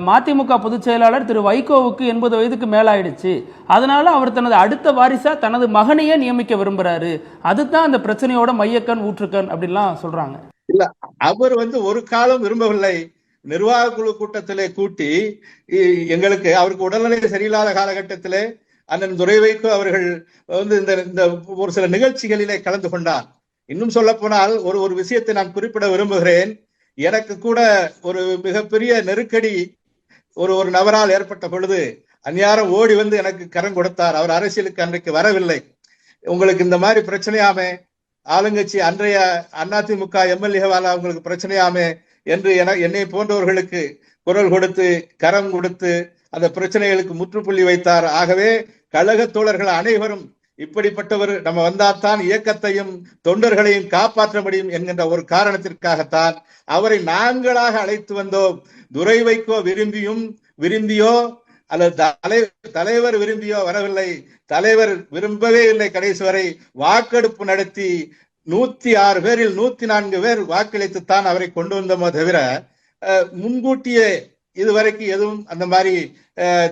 மதிமுக பொதுச் செயலாளர் திரு வைகோவுக்கு 80 வயதுக்கு மேலாயிடுச்சு, அதனால அவர் தனது அடுத்த வாரிசா தனது மகனையே நியமிக்க விரும்புறாரு, அதுதான் அந்த பிரச்சனையோட மையக்கண் ஊற்றுக்கண் அப்படின்லாம் சொல்றாங்க. இல்ல, அவர் ஒரு காலம் விரும்பவில்லை. நிர்வாக குழு கூட்டத்திலே கூட்டி எங்களுக்கு அவருக்கு உடல்நிலை சரியில்லாத காலகட்டத்திலே அண்ணன் துரை வைகோ அவர்கள் இந்த ஒரு சில நிகழ்ச்சிகளிலே கலந்து கொண்டார். இன்னும் சொல்ல போனால் ஒரு விஷயத்தை நான் குறிப்பிட விரும்புகிறேன். எனக்கு கூட ஒரு மிகப்பெரிய நெருக்கடி ஒரு நபரால் ஏற்பட்ட பொழுது அந்நியாரம் ஓடி எனக்கு கரம் கொடுத்தார். அவர் அரசியலுக்கு அன்றைக்கு வரவில்லை. உங்களுக்கு இந்த மாதிரி பிரச்சனையாமே, ஆளுங்கட்சி அன்றைய அதிமுக எம்எல்ஏவால அவங்களுக்கு பிரச்சனையாமே என்று என்னை போன்றவர்களுக்கு குரல் கொடுத்து கரம் கொடுத்து அந்த பிரச்சனைகளுக்கு முற்றுப்புள்ளி வைத்தார். ஆகவே கழக தோழர்கள் அனைவரும் இப்படிப்பட்டவர் நம்ம வந்தால்தான் இயக்கத்தையும் தொண்டர்களையும் காப்பாற்ற முடியும் என்கின்ற ஒரு காரணத்திற்காகத்தான் அவரை நாங்களாக அழைத்து வந்தோம். துரை வைகோ விரும்பியோ அல்லது தலைவர் விரும்பியோ வரவில்லை. தலைவர் விரும்பவே இல்லை. கடைசி வரை வாக்கெடுப்பு நடத்தி 106 பேரில் 104 பேர் வாக்களித்துத்தான் அவரை கொண்டு வந்தோமோ தவிர முன்கூட்டியே இதுவரைக்கும் எதுவும் அந்த மாதிரி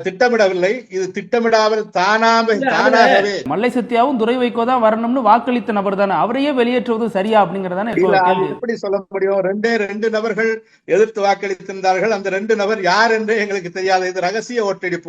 திட்டமிடவில்லை. இது திட்டமிடாமல் தானாகவே மல்லை சத்யாவும் துரை வைகோ தான் வரணும்னு வாக்களித்த நபர் தானே, அவரையே வெளியேற்றுவது சரியா அப்படிங்கறதானே எப்படி சொல்ல முடியும்? ரெண்டு நபர்கள் எதிர்த்து வாக்களித்திருந்தார்கள். அந்த 2 நபர் யார் என்று எங்களுக்கு தெரியாது. இது ரகசிய ஓட்டெடுப்பு.